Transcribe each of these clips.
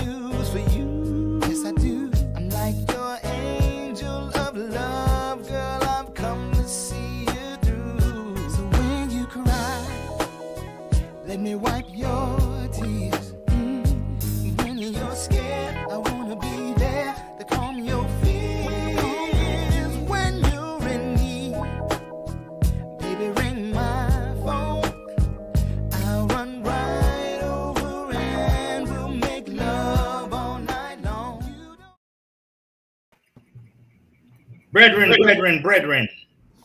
news for you. Yes, I do. I'm like your angel of love, girl. I've come to see you through. So when you cry, let me wipe your tears. When you're scared, I wanna be there to calm your fears. When you're in need, baby, ring my phone. I'll run right over and we'll make love all night long. Brethren.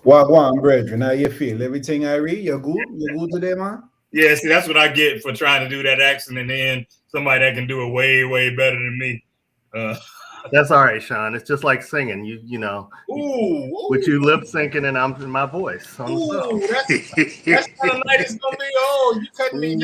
Wagwan, brethren. How you feel? Everything I read, you're good? You're good today, man? Yeah, see, that's what I get for trying to do that accent and then somebody that can do it way, way better than me. That's all right, Sean. It's just like singing. You know, with you lip syncing and I'm in my voice. Ooh, that's kind of night it's gonna be. Oh, you cutting me?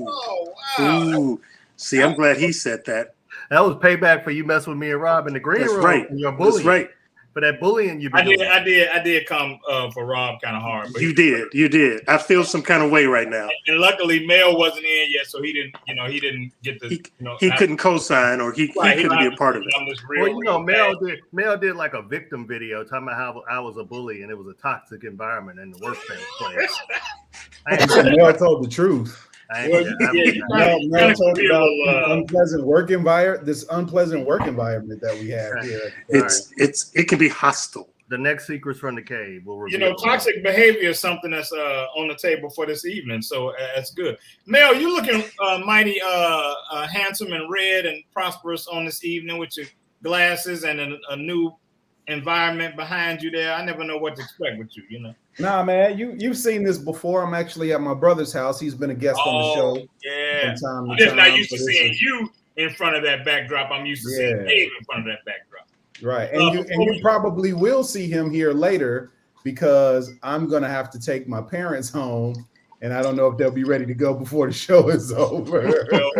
Oh, wow. Ooh. See, I'm glad he said that. That was payback for you messing with me and Rob in the green room. Right. And your bullying. That's right. For that bullying you. I did come for Rob kind of hard. But you did. I feel some kind of way right now. And luckily, Mel wasn't in yet, so he didn't get the. He couldn't co-sign or he couldn't be a part of it. Well, Mel did like a victim video talking about how I was a bully and it was a toxic environment in the workplace. Mel told the truth. Mel told about unpleasant work environment. This unpleasant work environment that we have here. It can be hostile. The next secrets from the cave will reveal. Toxic behavior is something that's on the table for this evening, so that's good. Mel, you looking mighty handsome and red and prosperous on this evening with your glasses and a new environment behind you there. I never know what to expect with you, Nah, man, you've seen this before. I'm actually at my brother's house. He's been a guest on the show. Yeah, I'm just not used to seeing you in front of that backdrop. I'm used to seeing Dave in front of that backdrop. Right, and you probably will see him here later because I'm gonna have to take my parents home, and I don't know if they'll be ready to go before the show is over. Well,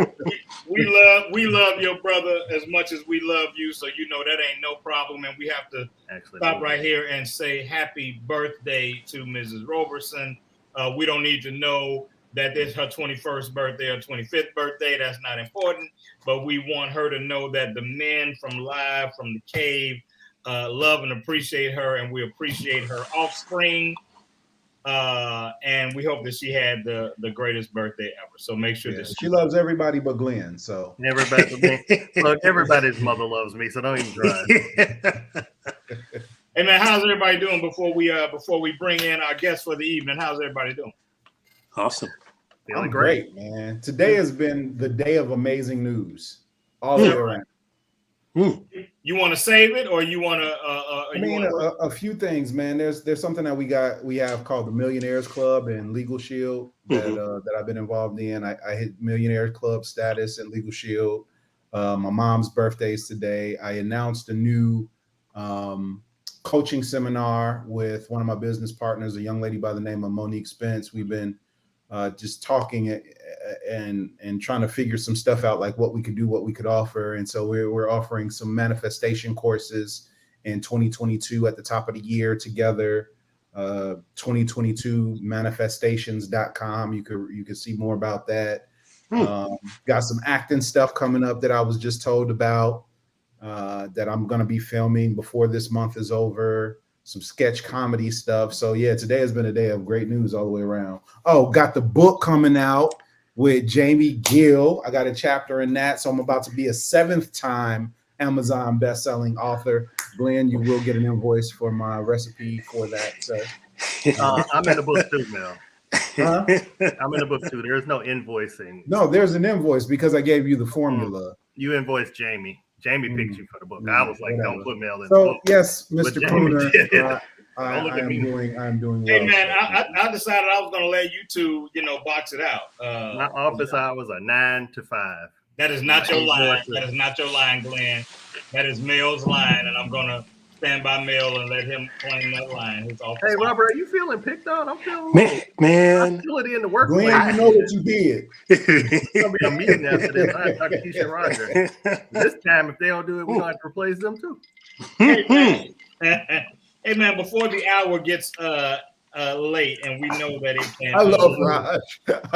we love your brother as much as we love you, so that ain't no problem. And we have to stop right here and say happy birthday to Mrs. Roberson. We don't need to know that it's her 21st birthday or 25th birthday. That's not important. But we want her to know that the men from Live from the Cave love and appreciate her, and we appreciate her offspring. And we hope that she had the greatest birthday ever. So make sure that she loves everybody but Glenn. So everybody's mother loves me. So don't even try. Hey man, how's everybody doing before we bring in our guest for the evening? How's everybody doing? Awesome. Feeling great, man. Today has been the day of amazing news all the way around. You want to save it, or you want to? A few things, man. There's something that we have called the Millionaires Club and Legal Shield that I've been involved in. I hit Millionaires Club status and Legal Shield. My mom's birthday is today. I announced a new coaching seminar with one of my business partners, a young lady by the name of Monique Spence. We've been just talking and trying to figure some stuff out, like what we could do, what we could offer. And so we're offering some manifestation courses in 2022 at the top of the year together. 2022 manifestations.com. You could see more about that. Got some acting stuff coming up that I was just told about that I'm going to be filming before this month is over. Some sketch comedy stuff. So yeah, today has been a day of great news all the way around. Oh, got the book coming out with Jamie Gill. I got a chapter in that. So I'm about to be a 7th time Amazon best-selling author. Glenn, you will get an invoice for my recipe for that. So I'm in the book too, Mel. I'm in the book too. There's no invoicing. No, there's an invoice because I gave you the formula. You invoiced Jamie. Jamie picked you for the book. I was like, don't put Mel in the book. book. Yes, Mr. Crooner, I'm doing well. Hey man, I decided I was gonna let you two, box it out. My office hours are 9 to 5. That is not your line. That is not your line, Glenn. That is Mel's line, and I'm gonna stand by Mel and let him claim that line. Hey, Robert, are you feeling picked on? I'm feeling man. hostility in the workplace. Glenn, you know what you did. It's gonna be a meeting after this. I talk to Keisha Roger. This time, if they don't do it, we're gonna have to replace them too. Hey man, before the hour gets late, and we know that it can. I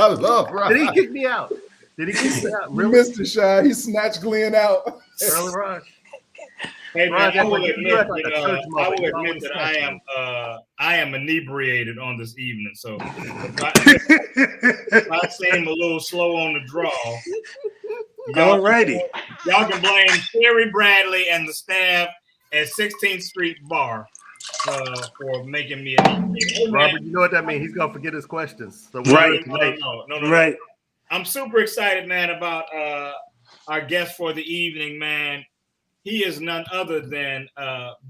love Raj. Did he kick me out? Did he kick you out? You Really? missed the shot. He snatched Glenn out. Early Rush. Hey man, I will admit admit that I am inebriated on this evening. So if I seem a little slow on the draw, Alrighty. Y'all can blame Terry Bradley and the staff at 16th Street Bar for making me inebriated. Robert, you know what that means? He's gonna forget his questions. So right. No. Right. I'm super excited, man, about our guest for the evening, man. He is none other than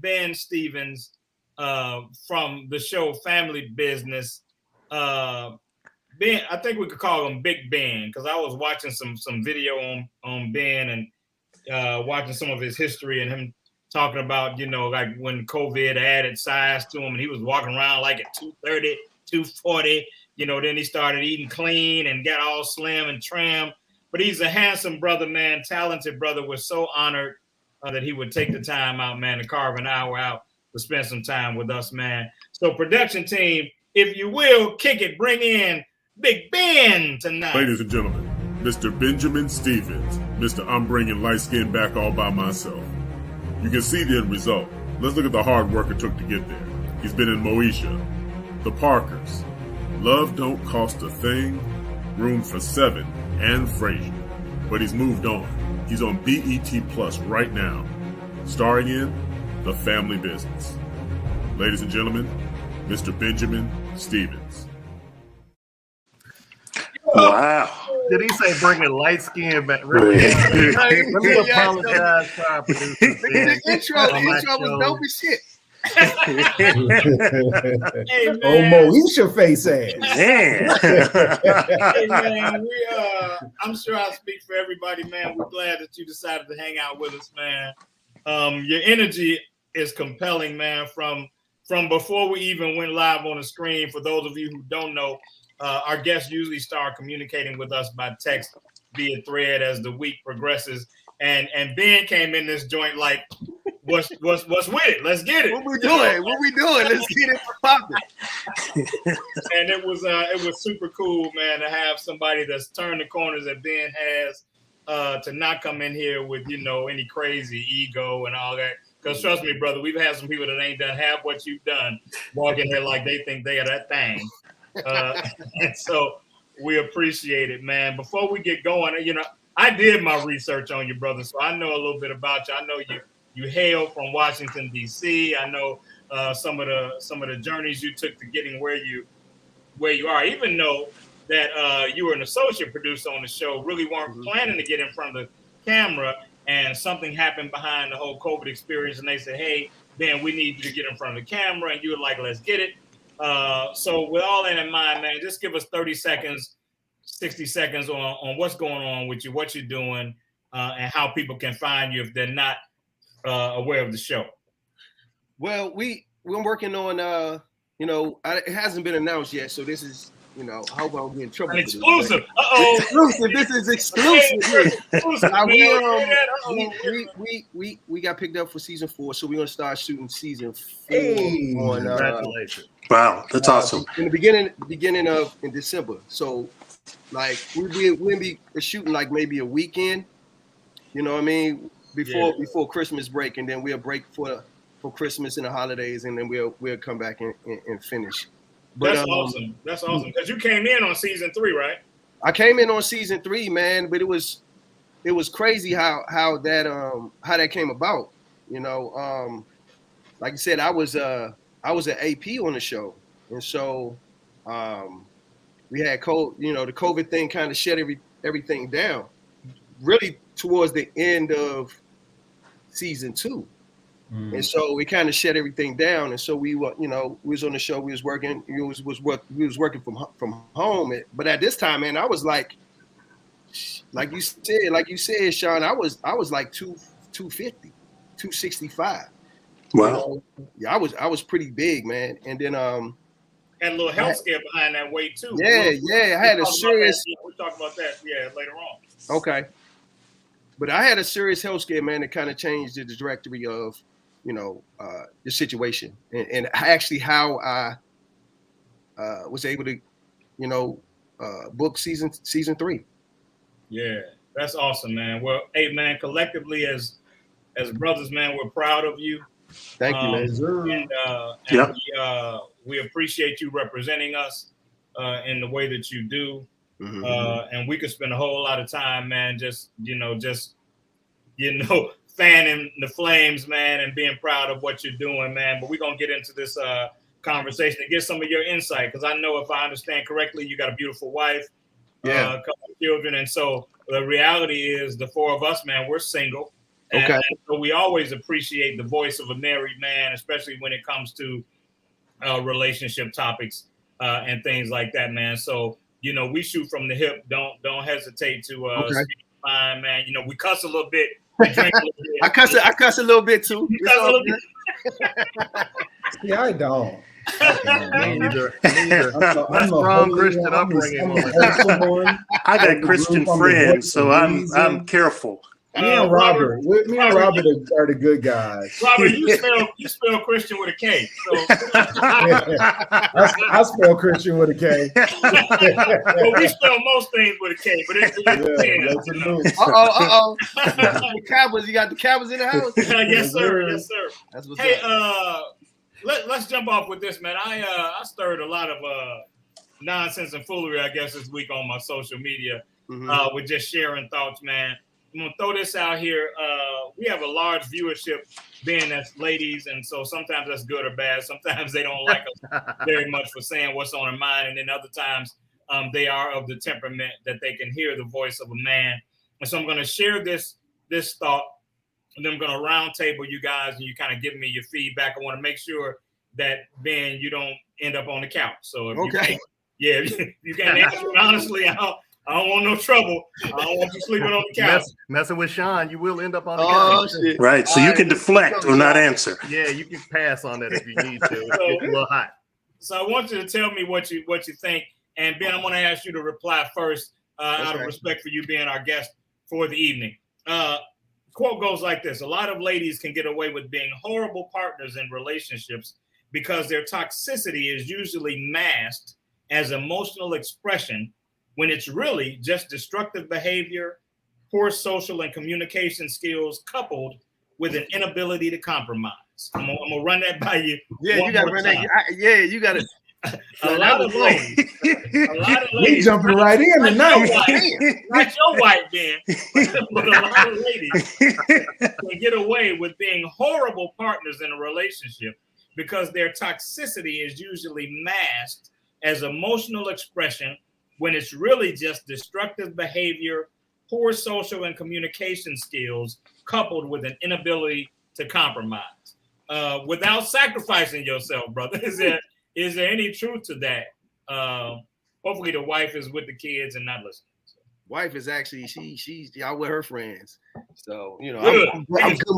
Ben Stevens from the show Family Business. Ben, I think we could call him Big Ben because I was watching some video on Ben and watching some of his history and him talking about, like when COVID added size to him and he was walking around like at 230, 240, then he started eating clean and got all slim and trim. But he's a handsome brother, man, talented brother. We're so honored that he would take the time out, man, to carve an hour out to spend some time with us, man. So production team, if you will, kick it, bring in Big Ben tonight. Ladies and gentlemen, Mr. Benjamin Stevens, Mr. I'm bringing light skin back all by myself. You can see the end result. Let's look at the hard work it took to get there. He's been in Moesha, The Parkers, Love Don't Cost a Thing, Room for Seven, and Frasier. But he's moved on. He's on BET Plus right now, starring in The Family Business. Ladies and gentlemen, Mr. Benjamin Stevens. Wow. Did he say bringing light skin back? Really? Let me apologize to our producer. The intro was dope as shit. Hey, man. Oh, Moesha face ass. Hey, man, I'm sure I speak for everybody, man. We're glad that you decided to hang out with us, man. Your energy is compelling, man, from before we even went live on the screen. For those of you who don't know, our guests usually start communicating with us by text via thread as the week progresses. And Ben came in this joint like, what's with it? Let's get it. What we doing? Let's get it popping. And it was super cool, man, to have somebody that's turned the corners that Ben has, to not come in here with any crazy ego and all that. Because trust me, brother, we've had some people that ain't done half what you've done walk in here like they think they are that thing. And so we appreciate it, man. Before we get going, I did my research on you, brother, so I know a little bit about you. I know you hail from Washington, D.C. I know some of the journeys you took to getting where you are. I even know that you were an associate producer on the show, really weren't planning to get in front of the camera, and something happened behind the whole COVID experience, and they said, hey, Ben, we need you to get in front of the camera, and you were like, let's get it. So with all that in mind, man, just give us 30 seconds, 60 seconds on what's going on with you, what you're doing, and how people can find you if they're not aware of the show. Well, we're working on, it hasn't been announced yet, so this is, I hope I don't get in trouble. An exclusive. Exclusive. This is exclusive. Now, we got picked up for season 4, so we're gonna start shooting season 4. Hey, congratulations! Wow, that's awesome. In the beginning of December. So, like we'll be shooting like maybe a weekend. You know what I mean? Before Christmas break, and then we'll break for Christmas and the holidays, and then we'll come back and finish. But, that's awesome. That's awesome because you came in on season 3, right? I came in on season 3, man. But it was crazy how that came about. Like you said, I was an AP on the show, and so we had the COVID thing kind of shut everything down. Really towards the end of season 2. And so we kind of shut everything down. And so we were, we was on the show, we was working, we was working from home. But at this time, man, I was like you said, Sean, I was like 250, 265. Wow. Yeah, I was pretty big, man. And then had a little health scare behind that weight too. Yeah. I had a serious. We'll talk about that, later on. Okay. But I had a serious health scare, man, that kind of changed the trajectory of, the situation and actually how I was able to, book season 3. Yeah, that's awesome, man. Well, hey, man, collectively as brothers, man, we're proud of you. Thank you, man. And we appreciate you representing us in the way that you do. And we could spend a whole lot of time, man, just fanning the flames, man, and being proud of what you're doing, man. But we're gonna get into this conversation and get some of your insight, because I know, if I understand correctly, you got a beautiful wife, a couple of children, and so the reality is the four of us, man, we're single. And so we always appreciate the voice of a married man, especially when it comes to relationship topics and things like that, man. So, we shoot from the hip. Don't hesitate to speak fine, man. We cuss a little bit. We drink a little bit. I cuss a little bit too. You cuss a little bit. Yeah, I don't. Neither. I'm strong Christian upbringing. I got Christian friends, so I'm careful. Me and Robert are the good guys. Robert, you spell Christian with a K. So. I spell Christian with a K. Well, we spell most things with a K, but it's The Cowboys, you got the Cowboys in the house? Yes, sir. Yes, sir. That's what's up. Let's jump off with this, man. I stirred a lot of nonsense and foolery, I guess, this week on my social media with just sharing thoughts, man. I'm gonna throw this out here. We have a large viewership, being as ladies, and so sometimes that's good or bad. Sometimes they don't like us very much for saying what's on their mind, and then other times they are of the temperament that they can hear the voice of a man. And so I'm gonna share this thought, and then I'm gonna round table you guys, and you kind of give me your feedback. I want to make sure that, Ben, you don't end up on the couch. So if you can't answer it honestly, I don't want no trouble. I don't want you sleeping on the couch. Messing with Sean, you will end up on the couch. Shit. Right, so you can deflect or not answer. Yeah, you can pass on that if you need to. It's a little hot. So I want you to tell me what you think. And Ben, I'm going to ask you to reply first out of respect for you being our guest for the evening. Quote goes like this: a lot of ladies can get away with being horrible partners in relationships because their toxicity is usually masked as emotional expression, when it's really just destructive behavior, poor social and communication skills, coupled with an inability to compromise. I'm gonna run that by you. Yeah, you gotta run that. You gotta. A lot of ladies. We jumping right in tonight. Not your wife, Ben, but a lot of ladies can get away with being horrible partners in a relationship because their toxicity is usually masked as emotional expression, when it's really just destructive behavior, poor social and communication skills, coupled with an inability to compromise. Without sacrificing yourself, brother, is there any truth to that? Hopefully the wife is with the kids and not listening. Wife is actually she's out with her friends, so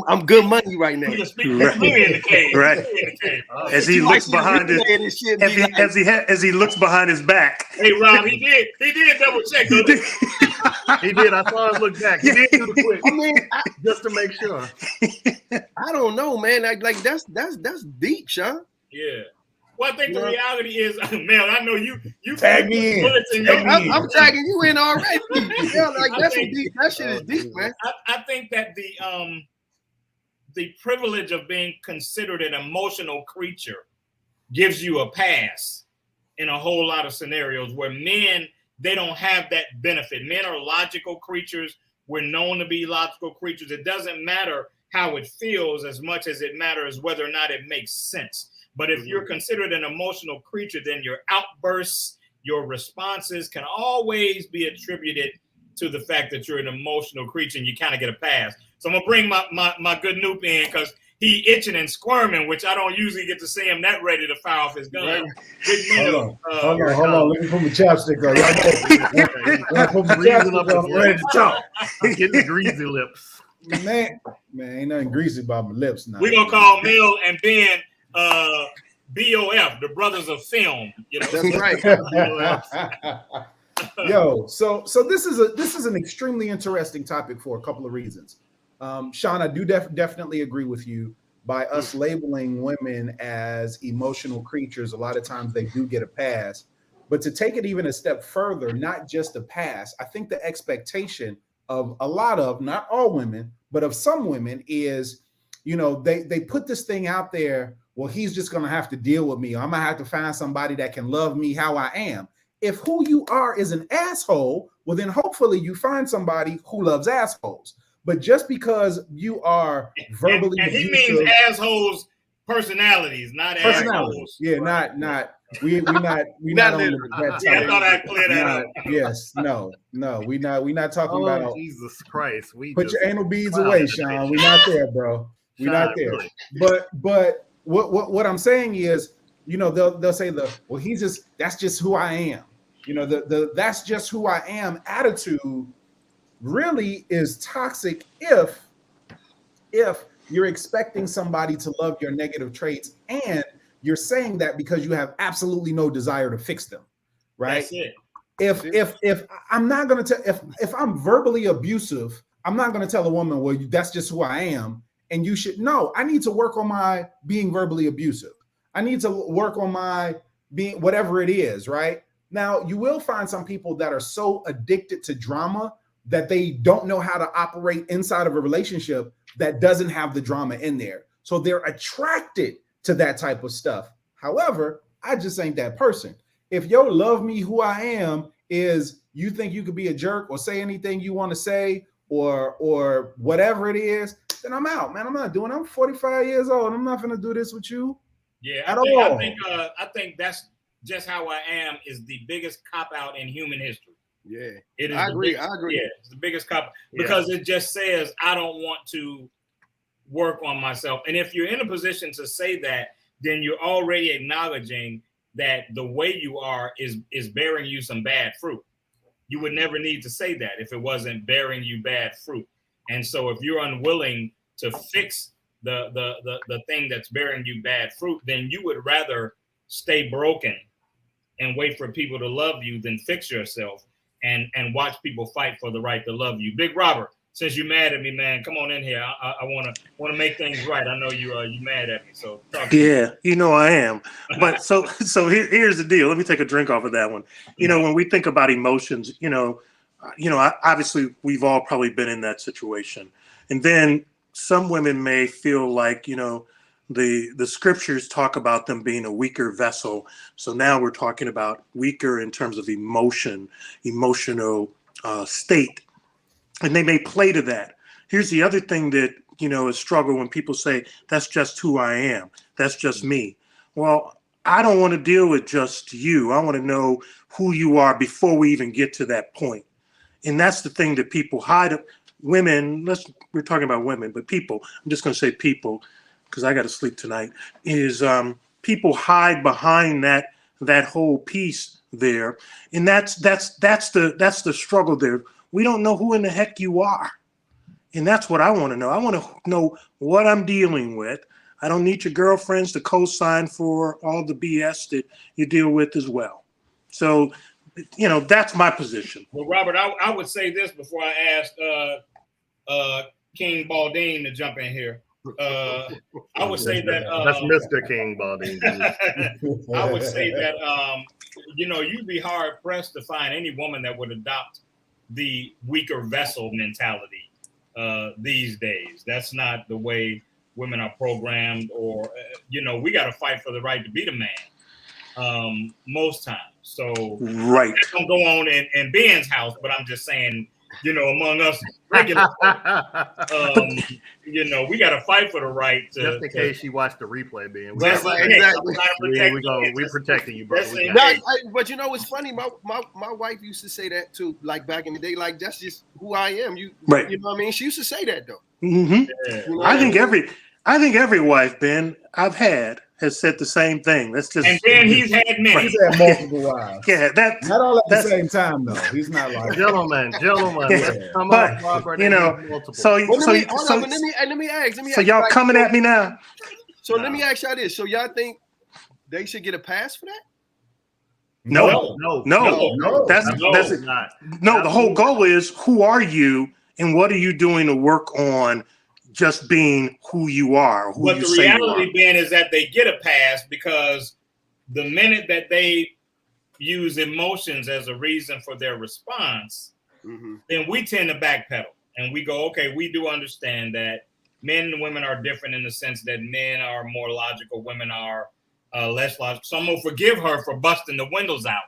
I'm good money right now. Right. As he looks behind as he looks behind his back. Hey Rob, he did double check. He did. I saw him look back. He did do the quick. I mean, just to make sure. I don't know, man. Like that's deep, Sean. Yeah. Well, I think the reality is, man, I know you tag me in. I'm tagging you in already. That's deep. That shit is deep, man. I think that the privilege of being considered an emotional creature gives you a pass in a whole lot of scenarios where men, they don't have that benefit. Men are logical creatures. We're known to be logical creatures. It doesn't matter how it feels as much as it matters whether or not it makes sense. But if you're considered an emotional creature, then your outbursts, your responses can always be attributed to the fact that you're an emotional creature and you kind of get a pass. So I'm going to bring my good Noop in because he itching and squirming, which I don't usually get to see him that ready to fire off his gun. Hold on. Let me put my chapstick on. I'm ready to talk. Getting the greasy lips. Man, ain't nothing greasy about my lips now. We're going to call Mel and Ben BOF, the brothers of film. That's right. Yo, so this is an extremely interesting topic for a couple of reasons. Sean, I do definitely agree with you. By us labeling women as emotional creatures, a lot of times they do get a pass But to take it even a step further, not just a pass, I think the expectation of a lot of, not all women, but of some women is, you know, they put this thing out there. Well, he's just going to have to deal with me. I'm going to have to find somebody that can love me how I am. If who you are is an asshole, well, then hopefully you find somebody who loves assholes. But just because you are verbally and he abusive, means assholes personalities, not assholes. Yeah, not we not on that Yeah, I thought I'd clear that up. Yes, no, we not talking about Jesus Christ. Put your anal beads away, Sean. We're not there, bro. We're not there. Really. But what I'm saying is, you know, they'll say that's just who I am. You know, the that's just who I am attitude really is toxic if you're expecting somebody to love your negative traits and you're saying that because you have absolutely no desire to fix them, right? That's it. If I'm not going to tell, if I'm verbally abusive, I'm not going to tell a woman, well, that's just who I am. And you should know, I need to work on my being verbally abusive. I need to work on my being whatever it is, right? Now, you will find some people that are so addicted to drama that they don't know how to operate inside of a relationship that doesn't have the drama in there. So they're attracted to that type of stuff. However, I just ain't that person. If your love me who I am is you think you could be a jerk or say anything you want to say or whatever it is, then I'm out, man. I'm not doing it. I'm 45 years old. I'm not going to do this with you. Yeah, I think that's just how I am is the biggest cop out in human history. Yeah, it is. I agree. Yeah, it's the biggest cop because it just says I don't want to work on myself. And if you're in a position to say that, then you're already acknowledging that the way you are is bearing you some bad fruit. You would never need to say that if it wasn't bearing you bad fruit. And so if you're unwilling to fix the thing that's bearing you bad fruit, then you would rather stay broken and wait for people to love you than fix yourself and watch people fight for the right to love you. Big Robert, since you're mad at me, man, come on in here. I want to make things right. I know you mad at me, so talk to me. You know I am. But so here's the deal. Let me take a drink off of that one. You know, when we think about emotions, you know, obviously we've all probably been in that situation, and then some women may feel like, you know, the scriptures talk about them being a weaker vessel. So now we're talking about weaker in terms of emotional state. And they may play to that. Here's the other thing that, you know, is struggle when people say, that's just who I am. That's just me. Well, I don't want to deal with just you. I want to know who you are before we even get to that point. And that's the thing that people hide. Women, we're talking about women, but people, I'm just going to say people, because I got to sleep tonight, is people hide behind that whole piece there. And that's the struggle there. We don't know who in the heck you are. And that's what I want to know. I want to know what I'm dealing with. I don't need your girlfriends to co-sign for all the BS that you deal with as well. So, you know, that's my position. Well, Robert, I would say this before I ask King Baldine to jump in here. I would say that that's Mr. King Baldine. I would say that you know, you'd be hard pressed to find any woman that would adopt the weaker vessel mentality these days. That's not the way women are programmed, or you know, we got to fight for the right to be the man most times. So right, that don't go on in Ben's house, but I'm just saying, you know, among us regular, you know, we got to fight for the right to. Just in case she watched the replay, Ben. Exactly. We protecting you, bro. But you know, it's funny. My wife used to say that too, like back in the day, like that's just who I am. You know what I mean? She used to say that though. Mm-hmm. Yeah. You know I think every wife, Ben, I've had has said the same thing. That's just, and then he's had many. He's had multiple wives. Yeah, not all at the same time though. He's not like gentleman. Yeah. But Robert, you know, let me ask. So y'all coming at me now? So let me ask y'all this. So y'all think they should get a pass for that? No. That's not. No, the whole goal is who are you and what are you doing to work on just being who you are. But the reality, Ben, is that they get a pass because the minute that they use emotions as a reason for their response, then we tend to backpedal and we go, okay, we do understand that men and women are different in the sense that men are more logical, women are less logical. So I'm gonna forgive her for busting the windows out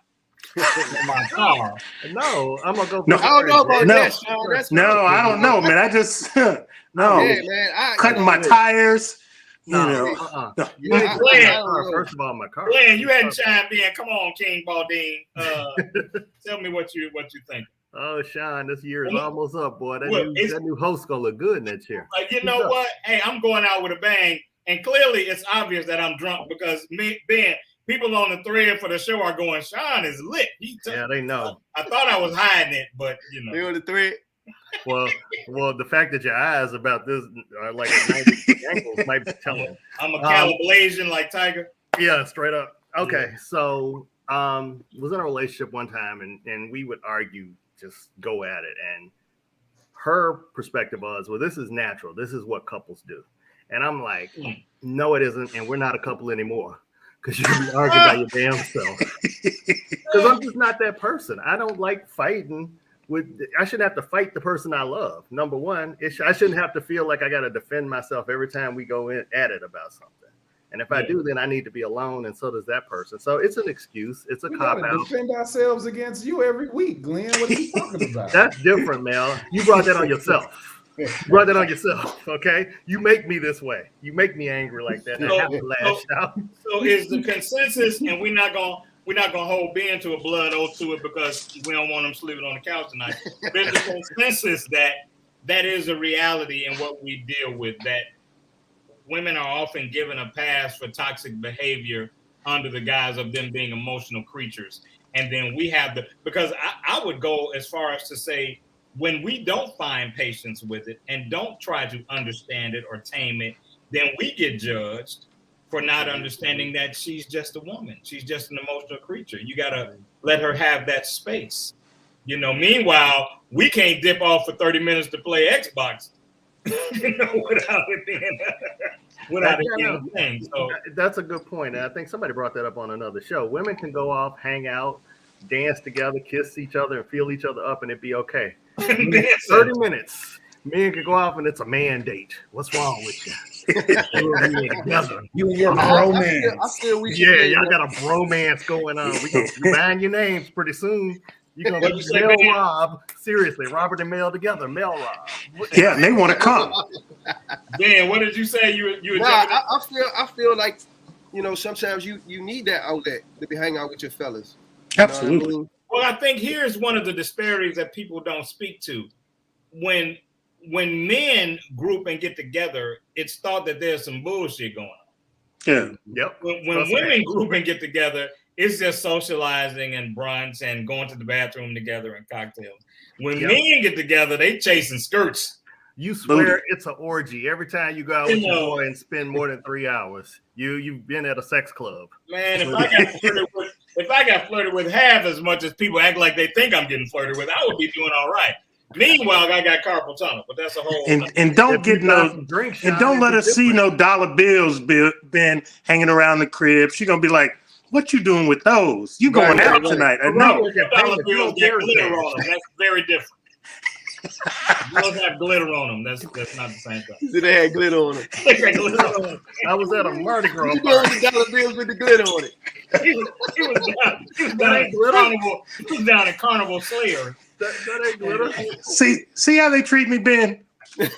in my car. No, I'm gonna go. No, I don't know about that, Sean. That's no, I don't know, man. I just no yeah, man. cutting my tires. No, first of all, my car. Glenn, you hadn't chimed in. Come on, King Baldine. Tell me what you think. Oh, Sean, this year is almost up, boy. That new host gonna look good in that chair. You know what? Hey, I'm going out with a bang, and clearly it's obvious that I'm drunk because people on the thread for the show are going, Sean is lit. Yeah, they know. I thought I was hiding it, but you know. They on the thread. Well, the fact that your eyes about this are like a 90 ankles might be telling. I'm a Caliblasian like Tiger. Yeah, straight up. Okay, so was in a relationship one time, and we would argue, just go at it. And her perspective was, well, this is natural. This is what couples do. And I'm like, no, it isn't, and we're not a couple anymore. Because you be arguing by your damn self. Because I'm just not that person. I don't like fighting. I shouldn't have to fight the person I love. Number one, I shouldn't have to feel like I got to defend myself every time we go in at it about something. And if I do, then I need to be alone, and so does that person. So it's an excuse. It's a cop out. Defend ourselves against you every week, Glenn. What are you talking about? That's different, Mel. You brought that on yourself. You brought that on yourself, okay? You make me this way. You make me angry like that. And I have to lash out. So is the consensus, and we're not gonna hold Ben to a blood oath to it because we don't want him sleeping on the couch tonight. There's a consensus that is a reality in what we deal with, that women are often given a pass for toxic behavior under the guise of them being emotional creatures. And then we have because I would go as far as to say, when we don't find patience with it and don't try to understand it or tame it, then we get judged for not understanding that she's just a woman. She's just an emotional creature. You got to let her have that space. Meanwhile, we can't dip off for 30 minutes to play Xbox, without it being a thing. So that's a good point. And I think somebody brought that up on another show. Women can go off, hang out, dance together, kiss each other, and feel each other up, and it'd be okay. 30 minutes. Men can go off and it's a man date. What's wrong with you? You and your bromance. Y'all got a bromance going on. We gonna be buying your names pretty soon. You're gonna be Mel Rob. Seriously, Robert and Mel together. Mel Rob. Yeah, they want to come. Dan, what did you say? I feel like, sometimes you need that outlet to be hanging out with your fellas. Absolutely. Well, I think here's one of the disparities that people don't speak to. When men group and get together, it's thought that there's some bullshit going on. Yeah. Yep. When women group and get together, it's just socializing and brunch and going to the bathroom together and cocktails. When men get together, they chasing skirts. You swear it's an orgy every time you go out with your boy and spend more than 3 hours. You've been at a sex club. Man, if I got flirted with half as much as people act like they think I'm getting flirted with, I would be doing all right. Meanwhile, I got carpal tunnel, but that's a whole. And don't get no drinks. And don't let her see no dollar bills been hanging around the crib. She's gonna be like, "What you doing with those? You going out tonight?" No, dollar bills got glitter on them. That's very different. Bills have glitter on them. That's not the same thing. So they had glitter on them. I was at a Mardi Gras. You doing the dollar bills with the glitter on it? He was down at Carnival Slayer. That ain't glitter. See how they treat me, Ben. Hey,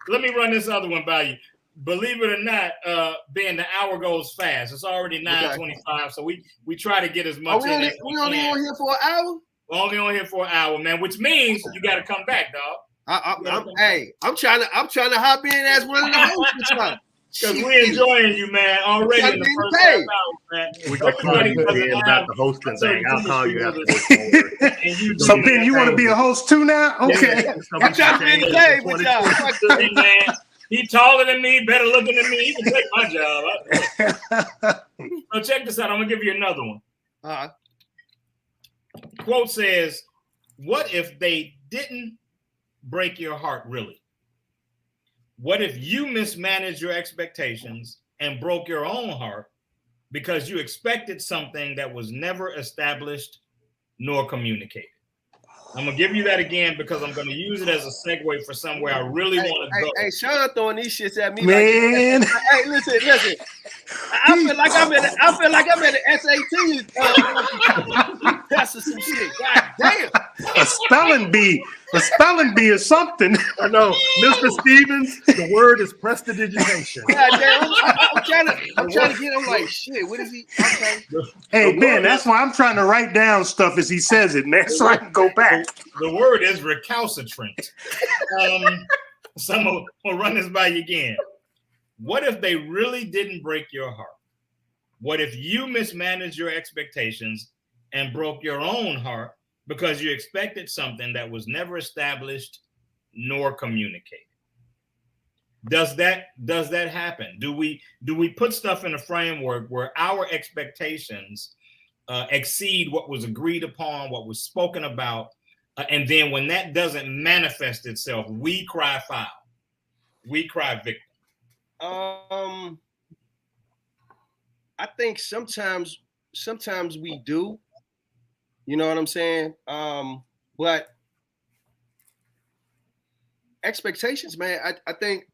let me run this other one by you. Believe it or not, Ben, the hour goes fast. It's already 9:25, so we try to get as much. We only on here for an hour. We're only on here for an hour, man. Which means you got to come back, dog. I'm trying to hop in as one of the hosts. Because we're enjoying you, man, already in the first half hour, man. We're going to talk about the hosting thing. I'll call you after this. So, Ben, you want to be a host too now? Okay. Yeah. I'm trying to be in the game with y'all. Hey, man, he taller than me, better looking than me. He can take my job. So check this out. I'm going to give you another one. Quote says, what if they didn't break your heart, really? What if you mismanaged your expectations and broke your own heart because you expected something that was never established nor communicated. I'm gonna give you that again because I'm gonna use it as a segue for somewhere I really want to go. Hey, Sean throwing these shits at me, man. Like, hey, listen. I feel like I'm at the SAT. That's some shit. God damn. A spelling bee is something. I know, Mr. Stevens. The word is prestidigitation. God damn. I'm trying to get. I'm like, shit. What is he? Okay. Hey Ben, that's why I'm trying to write down stuff as he says it, man, so I can go back. The word is recalcitrant. So I'm gonna run this by you again. What if they really didn't break your heart? What if you mismanaged your expectations and broke your own heart because you expected something that was never established nor communicated? Does that happen? Do we put stuff in a framework where our expectations exceed what was agreed upon, what was spoken about, and then when that doesn't manifest itself, we cry foul, we cry victim? I think sometimes we do. You know what I'm saying? But expectations, man. I think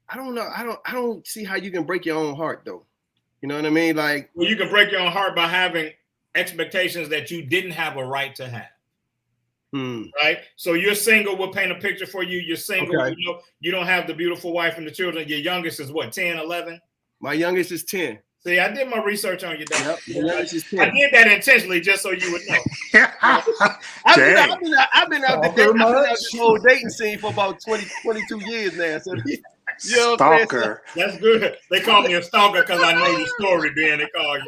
I don't know. I don't see how you can break your own heart though. You know what I mean? Like, well, you can break your own heart by having expectations that you didn't have a right to have. Right? So you're single, we'll paint a picture for you. You're single, okay. You don't have the beautiful wife and the children. Your youngest is what, 10, 11? My youngest is 10. See, I did my research on you, Dad. Yep, my youngest is 10. I did that intentionally just so you would know. I've been out the whole dating scene for about 22 years now. So you know Stalker. That's good. They call me a stalker because I know your story, Ben. They call you,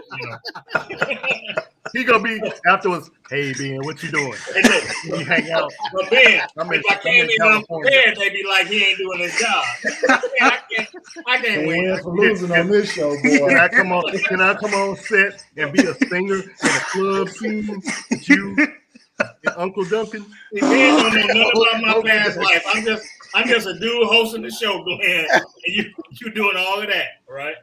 He gonna be afterwards. Hey Ben, what you doing? We hang out. But Ben, if I came in unprepared, they'd be like, he ain't doing his job. I can't win. For losing on this show, boy. Can I come on set and be a singer in a club scene with you and Uncle Duncan? Ben don't know nothing about my past life. I'm just a dude hosting the show, Glenn, and you doing all of that, right?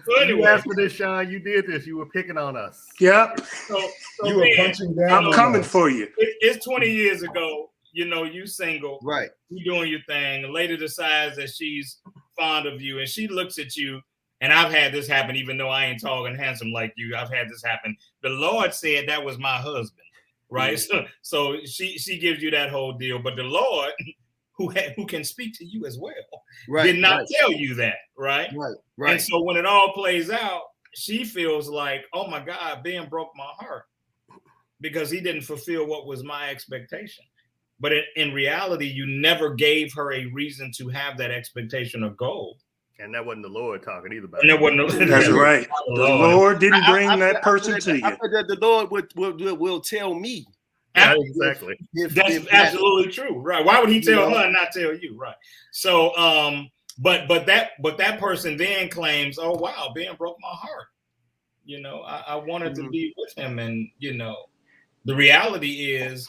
So anyway, you asked for this, Sean. You did this. You were picking on us. Yep. So you were punching down. I'm coming for you. It's 20 years ago. You single, right? You doing your thing. The lady decides that she's fond of you, and she looks at you. And I've had this happen, even though I ain't tall and handsome like you. I've had this happen. The Lord said that was my husband, right? Mm-hmm. So she gives you that whole deal. But the Lord, who can speak to you as well, did not tell you that, right? Right. And so when it all plays out, she feels like, oh my God, Ben broke my heart because he didn't fulfill what was my expectation. But in reality, you never gave her a reason to have that expectation or goal. And that wasn't the Lord talking either. And that wasn't. That's right. The Lord didn't bring that person to you. I feel that the Lord will tell me. Yeah, exactly. That's absolutely true, right? Why would he tell her and not tell you, right? So, but that person then claims, "Oh wow, Ben broke my heart." I wanted to be with him, and the reality is,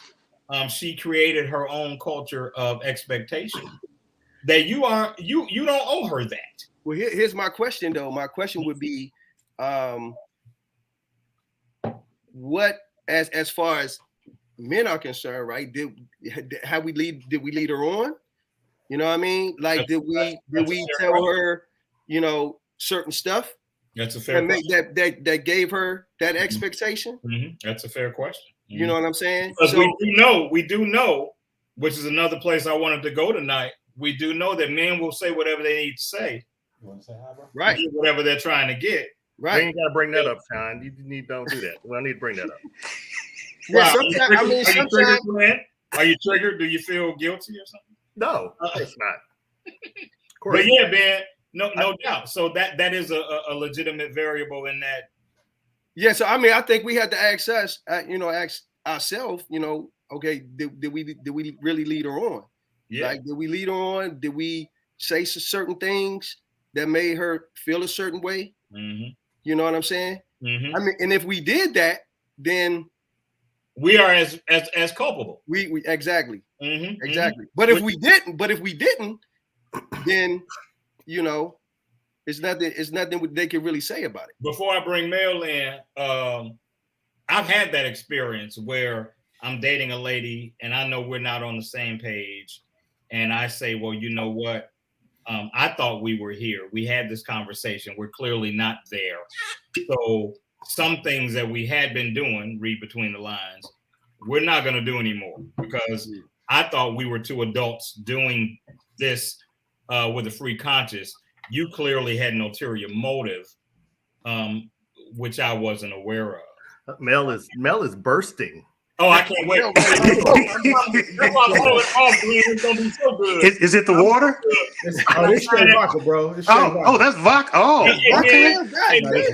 she created her own culture of expectation that you don't owe her that. Well, here's my question though. My question would be, what as far as men are concerned, right? Did we lead her on? You know what I mean? Like, did we tell her, certain stuff? That's a fair question. That gave her that expectation. Mm-hmm. That's a fair question. Mm-hmm. You know what I'm saying? Because we do know, which is another place I wanted to go tonight. We do know that men will say whatever they need to say. You want to say hi, bro? Right. Whatever they're trying to get. Right. You ain't got to bring that up, Sean. Don't do that. Well, I need to bring that up. Yeah, are you triggered? Do you feel guilty or something? No, it's not. But yeah, Ben, no doubt. So that is a legitimate variable in that. Yeah, so I mean, I think we had to ask ourselves, okay, did we really lead her on? Yeah. Like, did we lead her on? Did we say certain things that made her feel a certain way? Mm-hmm. You know what I'm saying? Mm-hmm. I mean, and if we did that, then we are as culpable. We exactly. Mm-hmm. Exactly. Mm-hmm. But if we didn't, then It's nothing they can really say about it. Before I bring Mel in, I've had that experience where I'm dating a lady and I know we're not on the same page. And I say, well, you know what? I thought we were here. We had this conversation. We're clearly not there. So some things that we had been doing, read between the lines, we're not going to do anymore because I thought we were two adults doing this with a free conscience. You clearly had an ulterior motive, which I wasn't aware of. Mel is bursting. Oh, I can't wait. That's why I'm pulling off, Glenn. It's going to be so good. Is it the water? It's straight vodka, bro. It's straight vodka. Oh, that's vodka. Oh, Hey,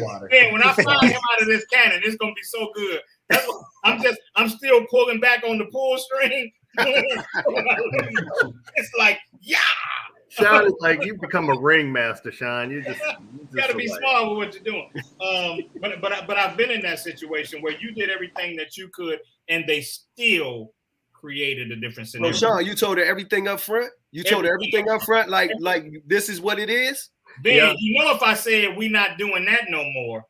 water. man, when I find him out of this cannon, it's going to be so good. That's what, I'm still pulling back on the pull string. It's like, yeah. Sean is like, you become a ringmaster, Sean. You got to be smart with what you're doing. But I've been in that situation where you did everything that you could, and they still created a different scenario. Oh, Sean, you told her everything up front. You told her everything up front, like this is what it is. Then you know, if I said we're not doing that no more.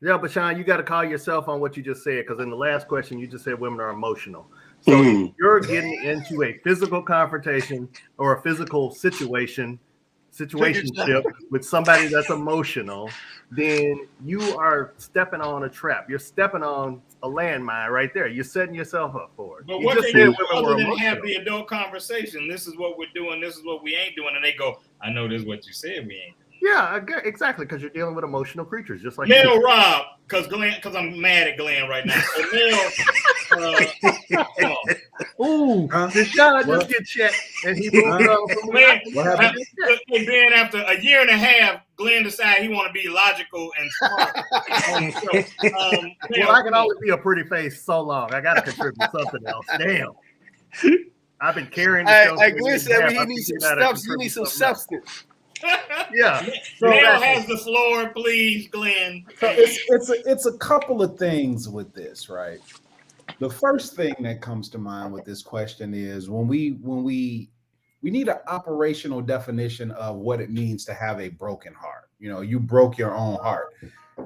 Yeah, but Sean, you got to call yourself on what you just said, because in the last question you just said women are emotional. So if you're getting into a physical confrontation or a physical situationship with somebody that's emotional, then you are stepping on a trap. You're stepping on a landmine right there. You're setting yourself up for it. But what can you do other than have the adult conversation? This is what we're doing. This is what we ain't doing. And they go, I know this is what you said we ain't. Yeah, exactly, because you're dealing with emotional creatures, just like Mel Rob, because I'm mad at Glenn right now. So Mel, ooh, did Sean just get checked and he moved on from Glenn? And then after a year and a half, Glenn decided he want to be logical and smart. Well, I can only be a pretty face so long. I got to contribute something else. Damn. I've been carrying the show. Glenn said he needs some stuff. You need some substance. Yeah. So Mel has the floor, please, Glenn. So it's a couple of things with this, right? The first thing that comes to mind with this question is when we need an operational definition of what it means to have a broken heart. You know, you broke your own heart.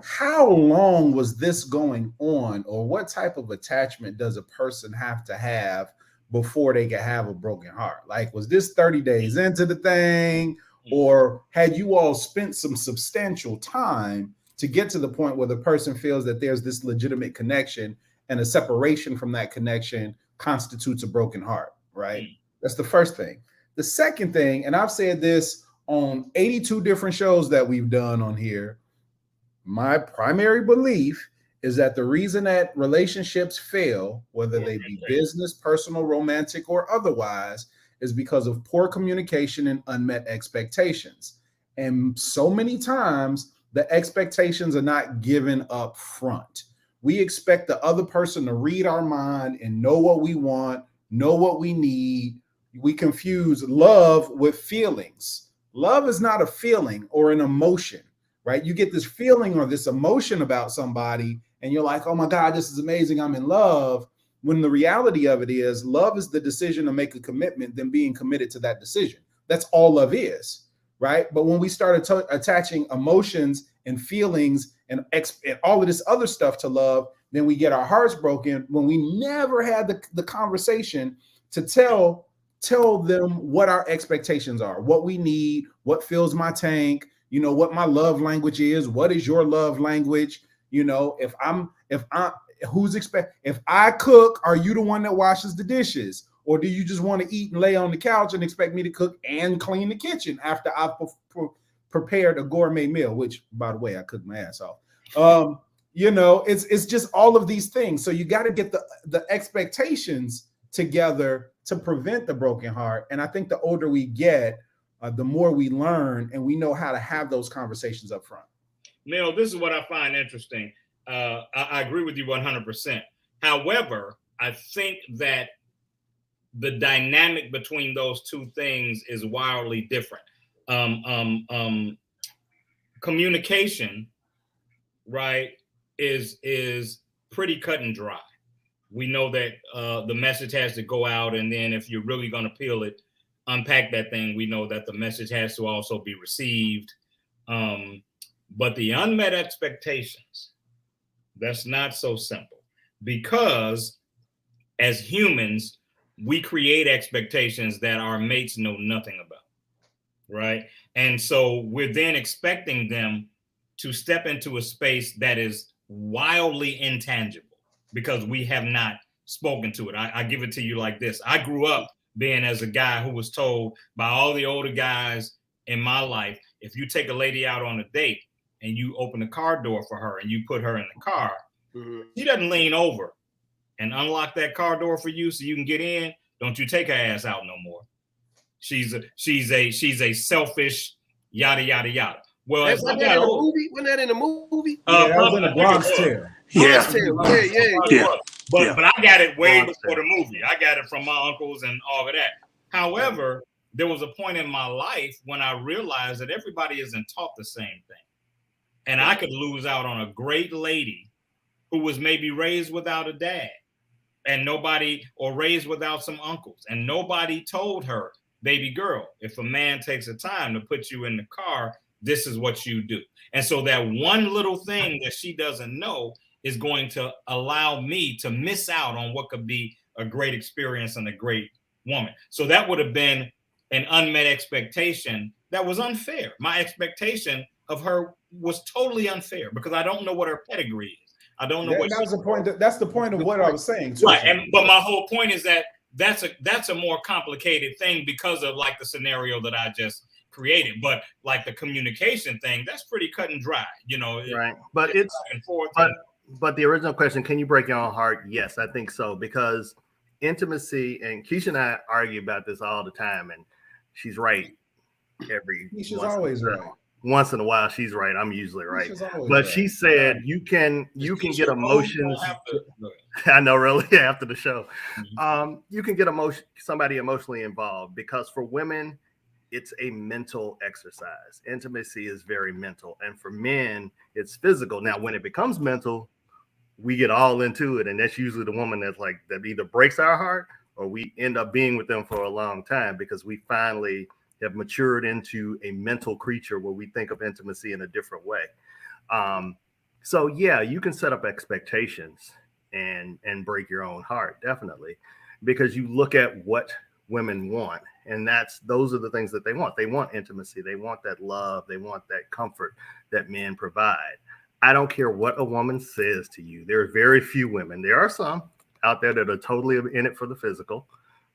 How long was this going on, or what type of attachment does a person have to have before they can have a broken heart? Like, was this 30 days into the thing? Or had you all spent some substantial time to get to the point where the person feels that there's this legitimate connection and a separation from that connection constitutes a broken heart, right? That's the first thing. The second thing, and I've said this on 82 different shows that we've done on here, my primary belief is that the reason that relationships fail, whether they be business, personal, romantic, or otherwise, is because of poor communication and unmet expectations. And so many times the expectations are not given up front. We expect the other person to read our mind and know what we want, know what we need. We confuse love with feelings. Love is not a feeling or an emotion, right? You get this feeling or this emotion about somebody and you're like, oh my God, this is amazing, I'm in love. When the reality of it is, love is the decision to make a commitment, then being committed to that decision. That's all love is, right? But when we start attaching emotions and feelings and all of this other stuff to love, then we get our hearts broken when we never had the conversation to tell them what our expectations are, what we need, what fills my tank, you know, what my love language is, what is your love language, you know, if I cook, are you the one that washes the dishes? Or do you just want to eat and lay on the couch and expect me to cook and clean the kitchen after I've prepared a gourmet meal, which, by the way, I cooked my ass off. You know, it's just all of these things. So you got to get the expectations together to prevent the broken heart. And I think the older we get, the more we learn and we know how to have those conversations up front. Mel, this is what I find interesting. I agree with you 100%. However, I think that the dynamic between those two things is wildly different. Communication, right, is pretty cut and dry. We know that the message has to go out, and then if you're really going to peel it, unpack that thing, we know that the message has to also be received. But the unmet expectations, that's not so simple, because as humans, we create expectations that our mates know nothing about, right? And so we're then expecting them to step into a space that is wildly intangible because we have not spoken to it. I give it to you like this. I grew up being as a guy who was told by all the older guys in my life, if you take a lady out on a date and you open the car door for her and you put her in the car, she doesn't lean over and unlock that car door for you so you can get in. Don't you take her ass out no more. She's a selfish yada yada yada. Well, as I got older, wasn't that in a movie? That was in the Bronx Tale. Yeah. But I got it way before the movie. I got it from my uncles and all of that. However, there was a point in my life when I realized that everybody isn't taught the same thing. And I could lose out on a great lady who was maybe raised without a dad and nobody, or raised without some uncles, and nobody told her, baby girl, if a man takes the time to put you in the car, this is what you do. And so that one little thing that she doesn't know is going to allow me to miss out on what could be a great experience and a great woman. So that would have been an unmet expectation that was unfair. My expectation of her was totally unfair because I don't know what her pedigree is. I don't know what. That's the point. That's the point of what I was saying. Right. But my whole point is that that's a more complicated thing because of like the scenario that I just created. But like the communication thing, that's pretty cut and dry, Right. But it's back and forth. But the original question, can you break your own heart? Yes, I think so, because intimacy, and Keisha and I argue about this all the time, and she's right She's always right. Once in a while, she's right. I'm usually right. But she said you can get emotions. I know, really, after the show. You can get somebody emotionally involved, because for women, it's a mental exercise. Intimacy is very mental. And for men, it's physical. Now, when it becomes mental, we get all into it. And that's usually the woman that either breaks our heart or we end up being with them for a long time because we finally have matured into a mental creature where we think of intimacy in a different way. So yeah, you can set up expectations and break your own heart, definitely, because you look at what women want, and those are the things that they want. They want intimacy, they want that love, they want that comfort that men provide. I don't care what a woman says to you. There are very few women. There are some out there that are totally in it for the physical,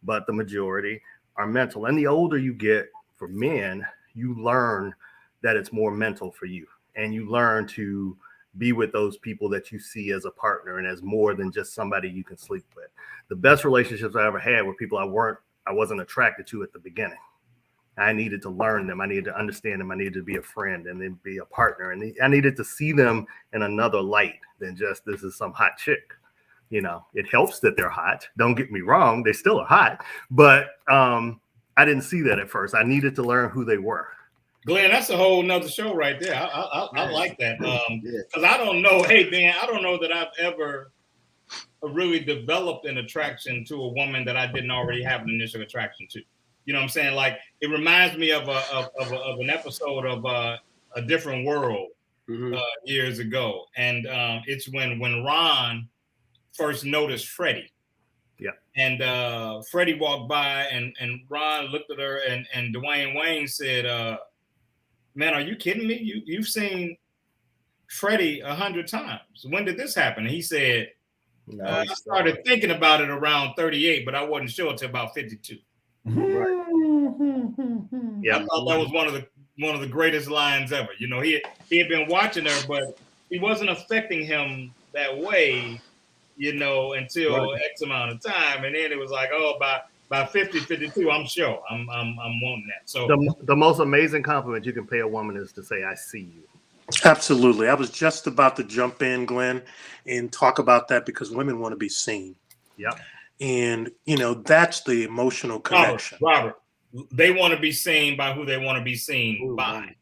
but the majority are mental. And the older you get, for men, you learn that it's more mental for you, and you learn to be with those people that you see as a partner and as more than just somebody you can sleep with. The best relationships I ever had were people I wasn't attracted to at the beginning. I needed to learn them. I needed to understand them. I needed to be a friend and then be a partner. And I needed to see them in another light than just, this is some hot chick. It helps that they're hot. Don't get me wrong. They still are hot. But I didn't see that at first. I needed to learn who they were. Glenn, that's a whole nother show right there. I like that. Because I don't know. Hey, Dan, I don't know that I've ever really developed an attraction to a woman that I didn't already have an initial attraction to. You know what I'm saying? Like, it reminds me of an episode of A Different World years ago. And it's when Ron first noticed Freddie. Yeah. And Freddie walked by and Ron looked at her and Dwayne Wayne said, man, are you kidding me? You've seen Freddie 100 times. When did this happen? And he said, I started thinking about it around 38, but I wasn't sure until about 52. Right. Yeah, I thought that was one of the greatest lines ever. He had been watching her, but he wasn't affecting him that way, until X amount of time, and then it was like, oh, by 50, 52, I'm sure I'm wanting that. So the most amazing compliment you can pay a woman is to say, "I see you." Absolutely. I was just about to jump in, Glenn, and talk about that because women want to be seen. Yep. And, that's the emotional connection. Robert, they want to be seen by who they want to be seen by.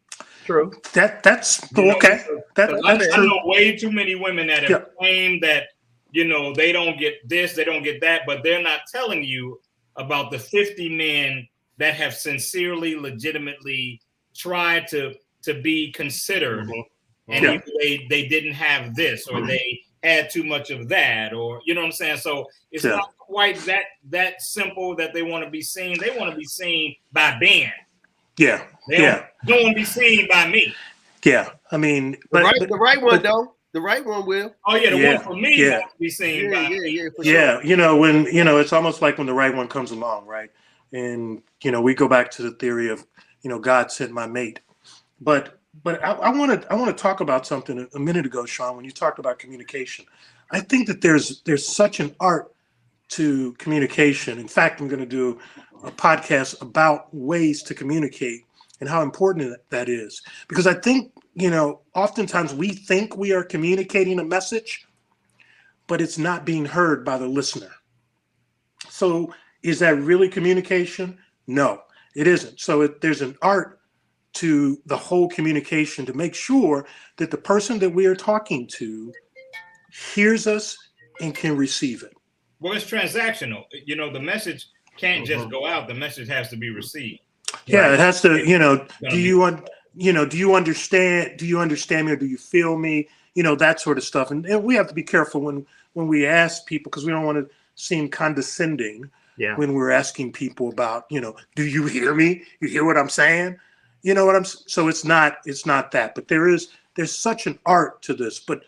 True. That's okay. I know way too many women that have claimed that, they don't get this, they don't get that, but they're not telling you about the 50 men that have sincerely, legitimately tried to to be considered, and Yeah. they didn't have this, or they had too much of that, or you know what I'm saying. So it's not quite that simple that they want to be seen. They want to be seen by Ben. Yeah. They don't want to be seen by me. Yeah. I mean, the right one though. The right one will. Oh yeah, the one for me wants to be seen by me. For sure. You know, when it's almost like when the right one comes along, right? And we go back to the theory of God sent my mate. But I want to talk about something a minute ago, Sean, when you talked about communication. I think that there's such an art to communication. In fact, I'm going to do a podcast about ways to communicate and how important that is. Because I think, oftentimes we think we are communicating a message, but it's not being heard by the listener. So is that really communication? No, it isn't. So there's an art to the whole communication to make sure that the person that we are talking to hears us and can receive it. Well, it's transactional. The message can't just go out. The message has to be received. Yeah, right? It has to, do you understand? Do you understand me, or do you feel me? That sort of stuff. And we have to be careful when we ask people, because we don't want to seem condescending when we're asking people about, do you hear me? You hear what I'm saying? You know what I'm saying? So it's not that, but there's such an art to this. But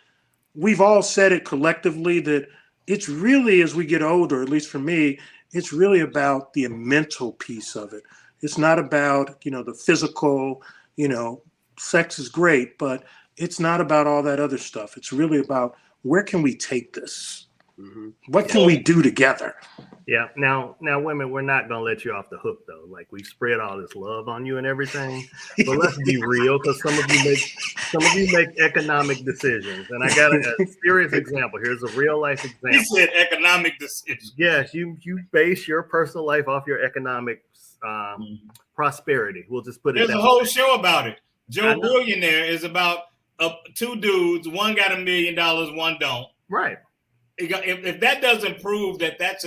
we've all said it collectively that it's really, as we get older, at least for me, it's really about the mental piece of it. It's not about, the physical, sex is great, but it's not about all that other stuff. It's really about, where can we take this? Mm-hmm. What can we do together? Yeah. Now, women, we're not going to let you off the hook, though. Like, we spread all this love on you and everything. But let's be real, because some of you make economic decisions. And I got a serious example. Here's a real life example. He said economic decisions. Yes, you base your personal life off your economic prosperity. We'll just put it. There's a whole show about it. Joe Billionaire is about two dudes. One got $1 million, one don't. Right. If that doesn't prove that that's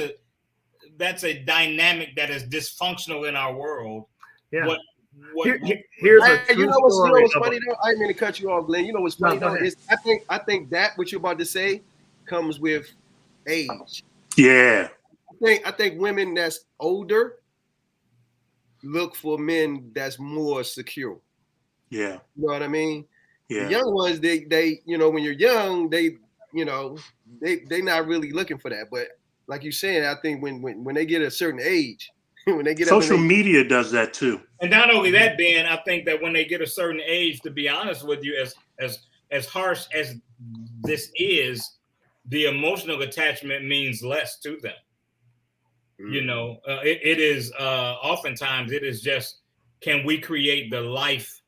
a dynamic that is dysfunctional in our world. Yeah. Here's what's funny though? I didn't mean to cut you off, Glenn. You know what's funny though is I think that what you're about to say comes with age. Yeah. I think women that's older look for men that's more secure. Yeah. You know what I mean? Yeah. The young ones, they when you're young, they not really looking for that. But like you're saying, I think when they get a certain age, when they get social media does that too. And not only that, Ben, I think that when they get a certain age, to be honest with you, as harsh as this is, the emotional attachment means less to them. It is oftentimes it is just, can we create the life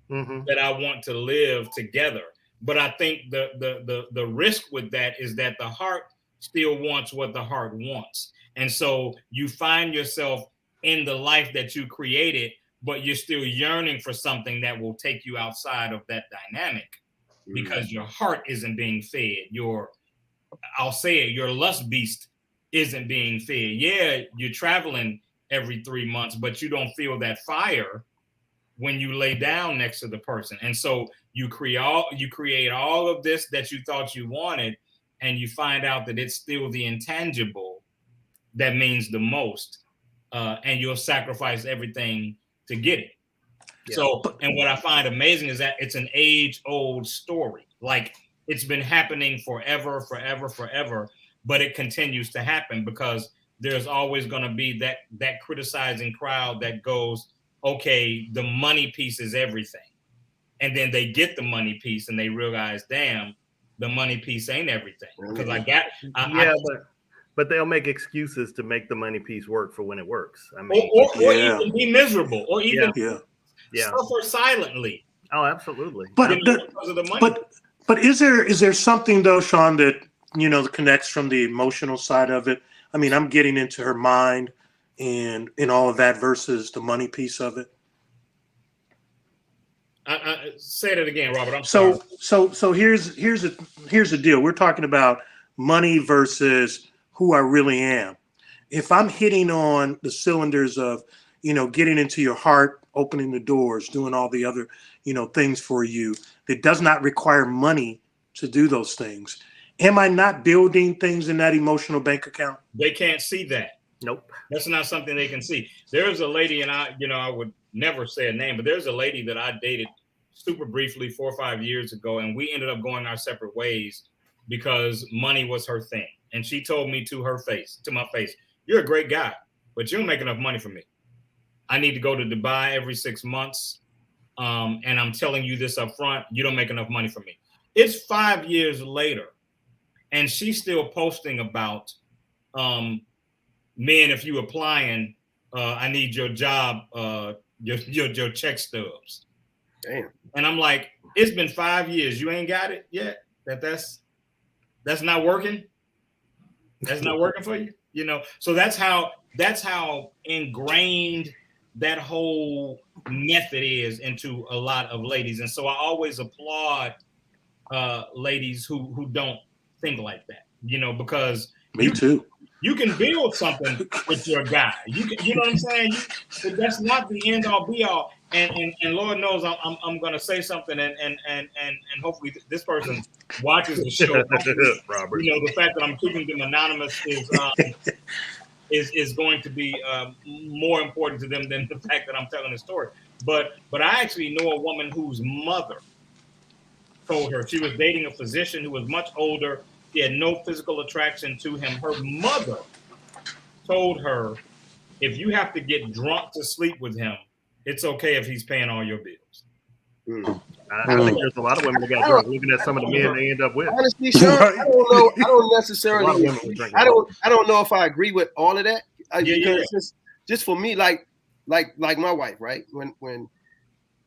that I want to live together? But I think the risk with that is that the heart still wants what the heart wants. And so you find yourself in the life that you created, but you're still yearning for something that will take you outside of that dynamic because your heart isn't being fed. Your lust beast isn't being fed. Yeah, you're traveling every 3 months, but you don't feel that fire when you lay down next to the person. And so you create all of this that you thought you wanted, and you find out that it's still the intangible that means the most. And you'll sacrifice everything to get it. Yeah. So, and what I find amazing is that it's an age-old story. Like, it's been happening forever, but it continues to happen because there's always going to be that criticizing crowd that goes, okay, the money piece is everything. And then they get the money piece and they realize, damn, the money piece ain't everything. Because but they'll make excuses to make the money piece work for when it works. I mean, or even be miserable, or even suffer silently. Oh, absolutely. But because of the money. But is there something though, Sean, that connects from the emotional side of it? I mean, I'm getting into her mind and all of that versus the money piece of it. I say that again, Robert. I'm sorry. So here's the deal. We're talking about money versus who I really am. If I'm hitting on the cylinders of, getting into your heart, opening the doors, doing all the other, things for you. It does not require money to do those things. Am I not building things in that emotional bank account? They can't see that. Nope. That's not something they can see. There's a lady, and I would never say a name, but there's a lady that I dated super briefly 4 or 5 years ago, and we ended up going our separate ways because money was her thing. And she told me to my face, "You're a great guy, but you don't make enough money for me. I need to go to Dubai every 6 months. And I'm telling you this up front, you don't make enough money for me." It's 5 years later, and she's still posting about, "Man, if you applying, I need your job, your check stubs." Damn. And I'm like, it's been 5 years. You ain't got it yet? That's not working? That's not working for you? So that's how ingrained that whole method is into a lot of ladies. And so I always applaud ladies who don't think like that, because Me too. you can build something with your guy. You know what I'm saying? But that's not the end all be all. And Lord knows I'm gonna say something and hopefully this person watches the show. Robert. The fact that I'm keeping them anonymous is going to be more important to them than the fact that I'm telling the story. But I actually know a woman whose mother told her she was dating a physician who was much older. She had no physical attraction to him. Her mother told her, if you have to get drunk to sleep with him, it's okay if he's paying all your bills. I think there's a lot of women that got drunk looking at some of the men they end up with. Honestly, Sean, I don't know. I don't necessarily. I don't know if I agree with all of that. Just for me, like my wife, right? When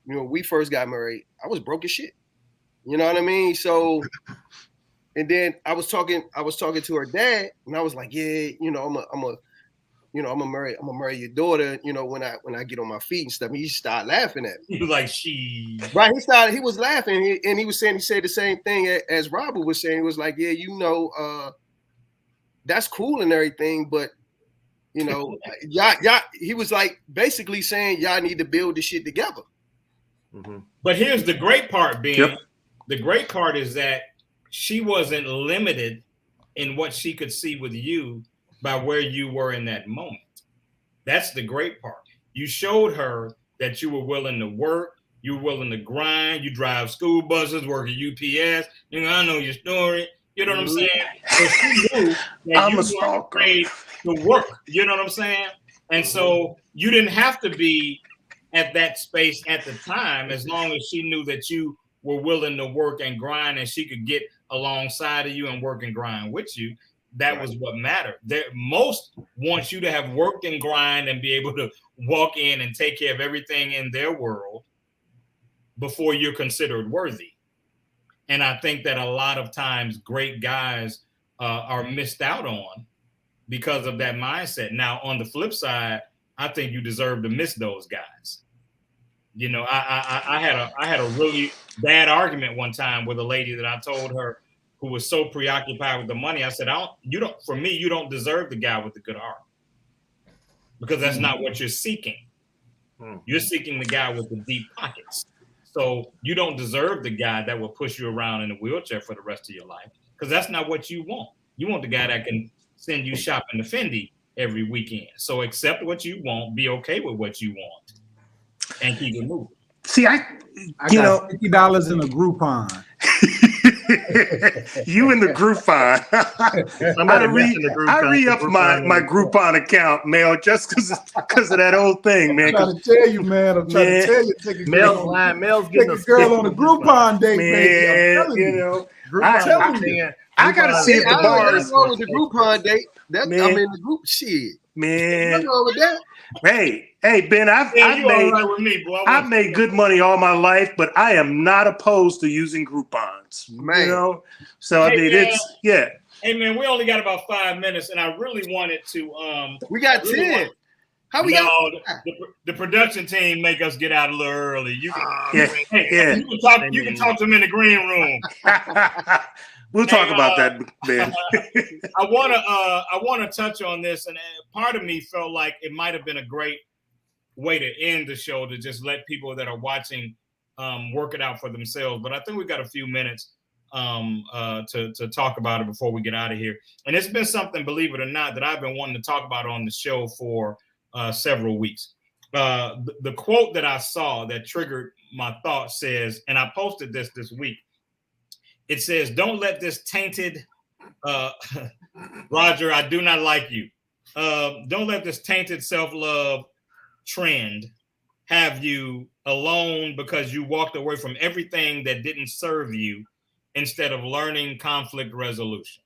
we first got married, I was broke as shit. You know what I mean? So, and then I was talking to her dad, and I was like, yeah, I'm gonna marry your daughter, when I get on my feet and stuff. And he started laughing at me. He was like, she. Right. He was laughing, and he said the same thing as Robert was saying. He was like, yeah, that's cool and everything, but y'all, he was like basically saying y'all need to build this shit together. Mm-hmm. But here's the great part, the great part is that she wasn't limited in what she could see with you by where you were in that moment. That's the great part. You showed her that you were willing to work, you were willing to grind, you drive school buses, work at UPS. I know your story. You know what I'm saying? So she knew that you weren't afraid to work. You know what I'm saying? And so you didn't have to be at that space at the time, as long as she knew that you were willing to work and grind, and she could get alongside of you and work and grind with you. That was what mattered. Most want you to have worked and grind and be able to walk in and take care of everything in their world before you're considered worthy. And I think that a lot of times great guys are missed out on because of that mindset. Now, on the flip side, I think you deserve to miss those guys. I had a really bad argument one time with a lady that I told her, who was so preoccupied with the money. I said, you don't deserve the guy with the good heart, because that's not what you're seeking. You're seeking the guy with the deep pockets. So you don't deserve the guy that will push you around in a wheelchair for the rest of your life, because that's not what you want. You want the guy that can send you shopping to Fendi every weekend. So accept what you want, be okay with what you want, and keep it moving. See, I got $50 in a Groupon. You in the Groupon. I re-upped my Groupon account, Mel, just because of that old thing, man. I'm trying to tell you, man. I'm trying to tell you. Take Mel's getting a girl on a Groupon date, man. I gotta see if the bar is wrong with the Groupon date. I'm in the group shit. Man, what's wrong with that? Hey, Ben, I've made good money all my life, but I am not opposed to using Groupons. Man. So I mean, Hey man, we only got about 5 minutes, and I really wanted to. We got 10. How we got? The production team make us get out a little early. You can, you can talk to them in the green room. We'll talk about that, Ben. I want to touch on this, and part of me felt like it might have been a great way to end the show to just let people that are watching work it out for themselves. But I think we've got a few minutes to talk about it before we get out of here. And it's been something, believe it or not, that I've been wanting to talk about on the show for several weeks. The quote that I saw that triggered my thought says, and I posted this week, it says, "Don't let this tainted, Roger, I do not like you. Don't let this tainted self-love trend have you alone because you walked away from everything that didn't serve you instead of learning conflict resolution."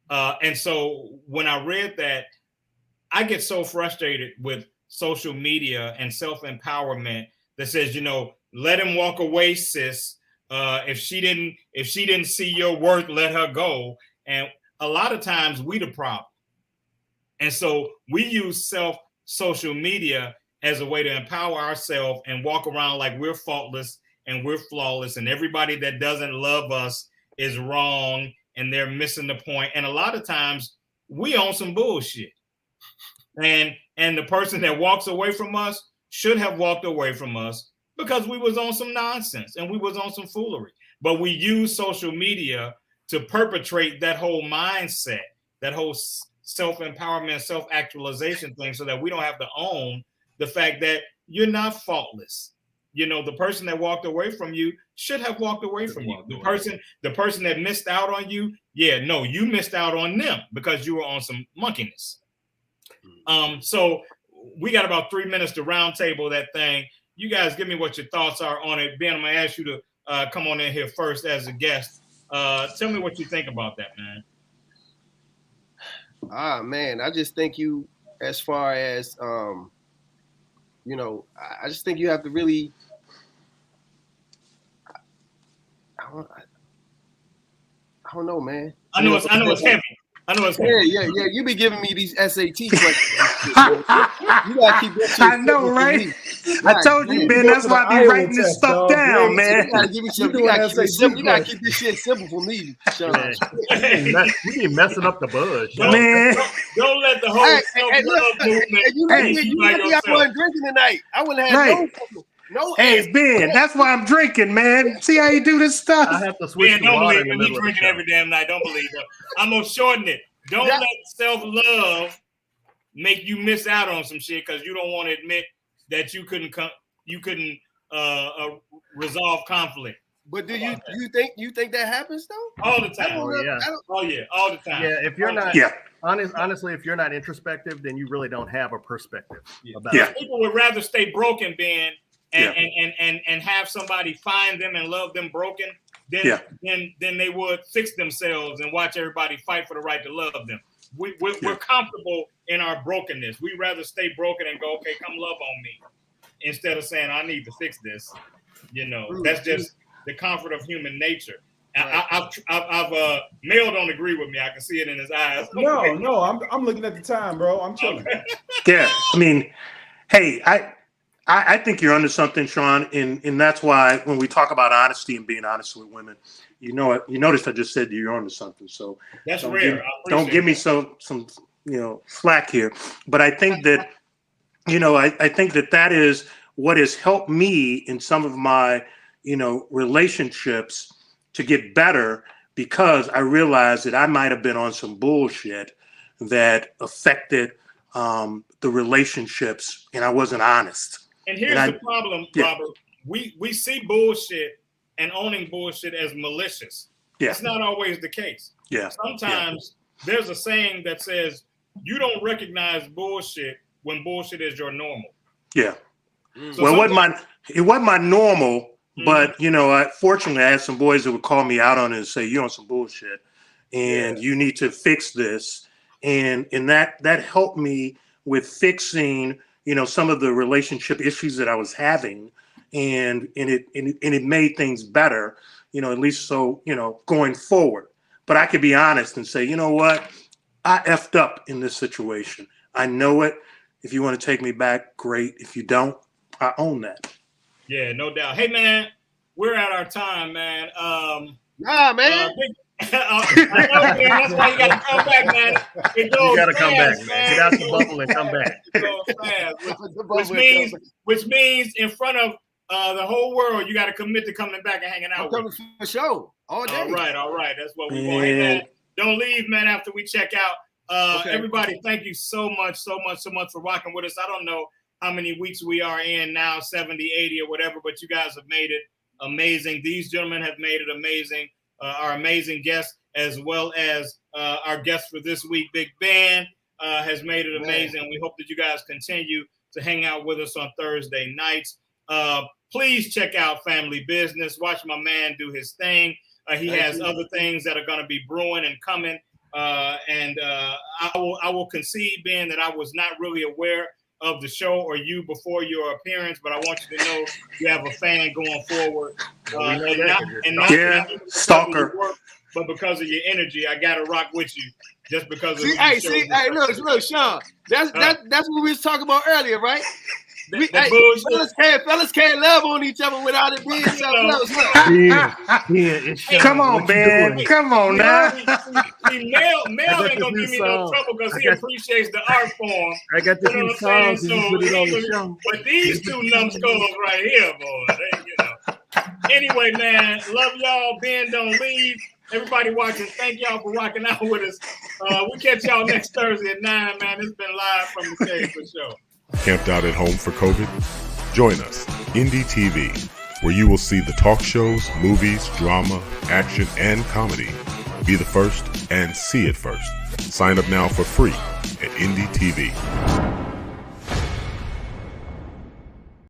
And so when I read that, I get so frustrated with social media and self-empowerment that says, let him walk away, sis. If she didn't see your worth, let her go. And a lot of times we the problem. And so we use social media as a way to empower ourselves and walk around like we're faultless and we're flawless, and everybody that doesn't love us is wrong and they're missing the point. And a lot of times we own some bullshit. And the person that walks away from us should have walked away from us because we was on some nonsense and we was on some foolery. But we use social media to perpetrate that whole mindset, that whole self-empowerment, self-actualization thing, so that we don't have to own the fact that you're not faultless. The person that walked away from you should have walked away from you. The person that missed out on you, you missed out on them because you were on some monkeyness. So we got about 3 minutes to round table that thing. You guys give me what your thoughts are on it. Ben, I'm gonna ask you to come on in here first as a guest. Tell me what you think about that, man. Man, I just think you, as far as I just think you have to really. I don't know, man. I know it's heavy. Yeah. You be giving me these SAT questions. You gotta keep that shit. I know, right? I told you, Ben. That's why I be writing this stuff down, man. You gotta give me some. You gotta keep this shit simple for me, Sean. You be messing up the buzz, man. Don't let the whole self-love movement. You let me out one drinking tonight. I wouldn't have no. Hey, Ben, that's why I'm drinking, man. See how you do this stuff? I have to switch. Don't believe him. He's drinking every damn night. Don't believe him. I'm gonna shorten it. Don't let self-love make you miss out on some shit because you don't want to admit that you couldn't resolve conflict. But do you think that happens though? All the time. All the time. Yeah, if you're not honestly, if you're not introspective, then you really don't have a perspective about it. People would rather stay broken, Ben, and have somebody find them and love them broken than they would fix themselves and watch everybody fight for the right to love them. We're comfortable in our brokenness. We'd rather stay broken and go, okay, come love on me, instead of saying I need to fix this. That's just the comfort of human nature. I've Mel don't agree with me. I can see it in his eyes. No, I'm looking at the time, bro. I'm chilling. Yeah, I mean, hey, I think you're onto something, Sean, and that's why when we talk about honesty and being honest with women, you noticed I just said you're onto something. So that's rare. Don't give me some slack here. But I think that I think that is what has helped me in some of my relationships to get better, because I realized that I might have been on some bullshit that affected the relationships, and I wasn't honest. And here's the problem, Robert. We see bullshit and owning bullshit as malicious. Yeah. It's not always the case. Yeah. Sometimes there's a saying that says you don't recognize bullshit when bullshit is your normal. Yeah. So well, it wasn't my normal, but fortunately I had some boys that would call me out on it and say, you're on some bullshit and you need to fix this. And that helped me with fixing some of the relationship issues that I was having, and it made things better, at least so, going forward. But I could be honest and say, you know what, I effed up in this situation. I know it. If you want to take me back, great. If you don't, I own that. Yeah, no doubt. Hey, man, we're at our time, man. I know, man. That's why you got to come back, man. It goes You got to fast, come back, man. Get out the bubble and come back. It goes fast, which means in front of the whole world, you got to commit to coming back and hanging out. I'm coming for a show all day. All right. That's what we want. Hey, man, don't leave, man. After we check out, Okay. Everybody, thank you so much for rocking with us. I don't know how many weeks we are in now, 70, 80 or whatever, but you guys have made it amazing. These gentlemen have made it amazing. Our amazing guests, as well as our guest for this week, Big Ben, has made it amazing. We hope that you guys continue to hang out with us on Thursday nights. Please check out Family Business. Watch my man do his thing. He has other things that are going to be brewing and coming. I will concede, Ben, that I was not really aware of the show or you before your appearance, but I want you to know you have a fan going forward. Not stalker. Work, but because of your energy, I gotta rock with you. Just because of look, Sean. That's what we was talking about earlier, right? Fellas can't love on each other without it being something else. Come on, man. Come on now. Mel ain't gonna give me no trouble because he appreciates the art form. I got the few songs and you put it on the show. But these two numbskulls right here, boy. Anyway, man, love y'all. Ben, don't leave. Everybody watching, thank y'all for rocking out with us. We catch y'all next Thursday at 9, man. It's been live from the stage for sure. Camped out at home for COVID? Join us, Indie TV, where you will see the talk shows, movies, drama, action, and comedy. Be the first and see it first. Sign up now for free at Indie TV.